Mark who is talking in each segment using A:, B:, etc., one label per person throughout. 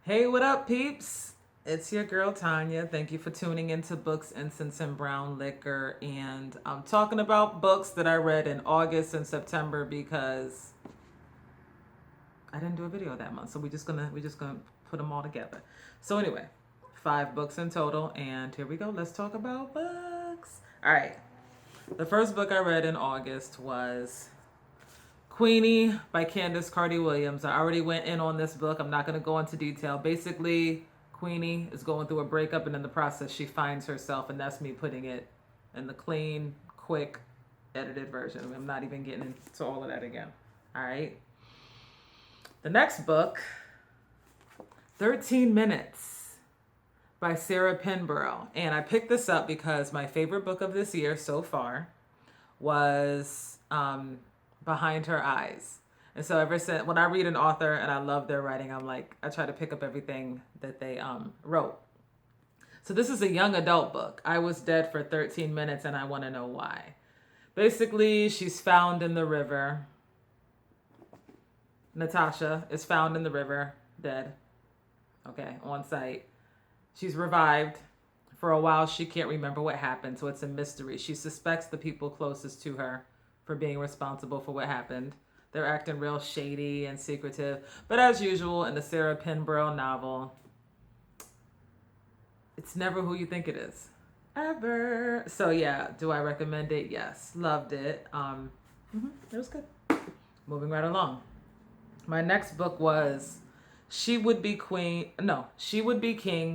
A: Hey, what up, peeps? It's your girl Tanya. Thank you for tuning into Books, Incense, and Brown Liquor. And I'm talking about books that I read in August and September because I didn't do a video that month. So we're just gonna put them all together. So anyway, 5 books in total, and here we go. Let's talk about books. All right. The first book I read in August was Queenie by Candace Carty Williams. I already went in on this book. I'm not going to go into detail. Basically, Queenie is going through a breakup, and in the process, she finds herself, and that's me putting it in the clean, quick, edited version. I'm not even getting into all of that again. All right. The next book, 13 Minutes by Sarah Pinborough. And I picked this up because my favorite book of this year so far was Behind Her Eyes. And so ever since when I read an author and I love their writing, I try to pick up everything that they wrote. So this is a young adult book. I was dead for 13 minutes and I want to know why. Basically, she's found in the river. Natasha is found in the river, dead. Okay, on site. She's revived. For a while, she can't remember what happened, so it's a mystery. She suspects the people closest to her for being responsible for what happened. They're acting real shady and secretive. But as usual in the Sarah Pinborough novel, it's never who you think it is. Ever. So yeah, do I recommend it? Yes. Loved it. It was good. Moving right along. My next book was She Would Be King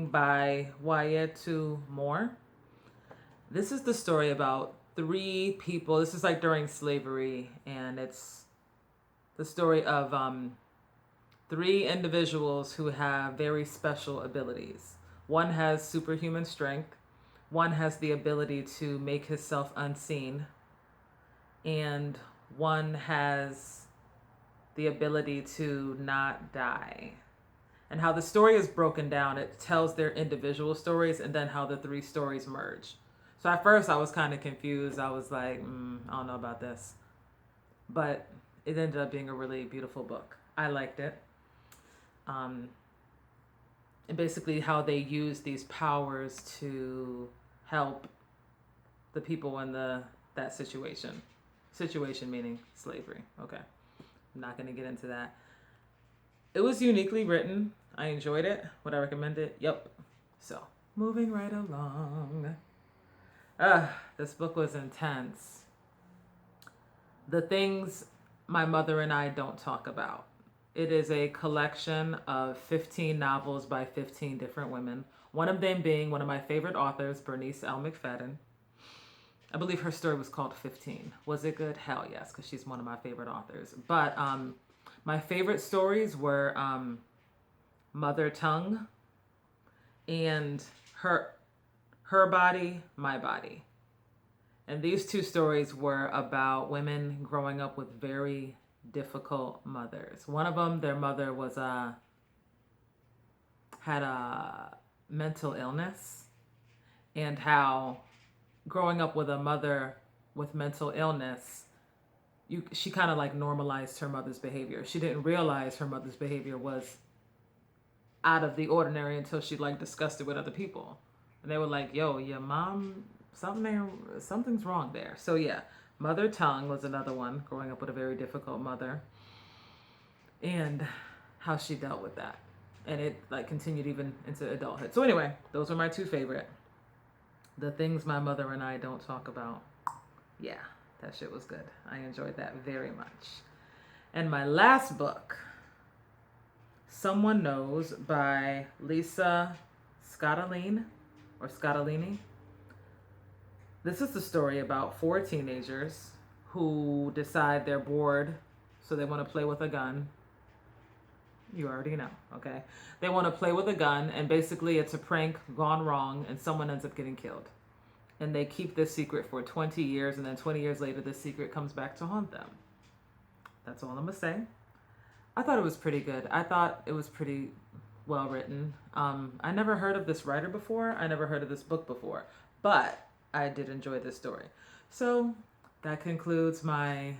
A: by Waiyetu Moore. This is the story about 3 people. This is like during slavery, and it's the story of 3 individuals who have very special abilities. One has superhuman strength, one has the ability to make himself unseen, and one has the ability to not die. And how the story is broken down, it tells their individual stories and then how the 3 stories merge. So at first I was kind of confused. I was like, I don't know about this. But it ended up being a really beautiful book. I liked it. And basically how they use these powers to help the people in that situation. Situation meaning slavery. Okay. I'm not going to get into that. It was uniquely written. I enjoyed it. Would I recommend it? Yep. So, moving right along. This book was intense. The Things My Mother and I Don't Talk About. It is a collection of 15 novels by 15 different women. One of them being one of my favorite authors, Bernice L. McFadden. I believe her story was called 15. Was it good? Hell yes, because she's one of my favorite authors. But my favorite stories were Mother Tongue and Her Body, My Body. And these 2 stories were about women growing up with very difficult mothers. One of them, their mother was had a mental illness, and how growing up with a mother with mental illness, she kind of like normalized her mother's behavior. She didn't realize her mother's behavior was out of the ordinary until she like discussed it with other people, and they were like, "Yo, your mom, something's wrong there." So yeah, Mother Tongue was another one. Growing up with a very difficult mother, and how she dealt with that, and it like continued even into adulthood. So anyway, those are my 2 favorite. The Things My Mother and I Don't Talk About. Yeah, that shit was good. I enjoyed that very much. And my last book, Someone Knows by Lisa Scottoline or Scottolini. This is the story about 4 teenagers who decide they're bored, so they want to play with a gun. You already know, okay? They want to play with a gun, and basically it's a prank gone wrong, and someone ends up getting killed. And they keep this secret for 20 years, and then 20 years later, this secret comes back to haunt them. That's all I'm going to say. I thought it was pretty good. I thought it was pretty well written. I never heard of this writer before. I never heard of this book before. But I did enjoy this story. So that concludes my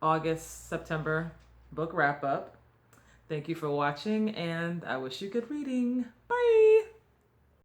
A: August, September book wrap up. Thank you for watching, and I wish you good reading. Bye.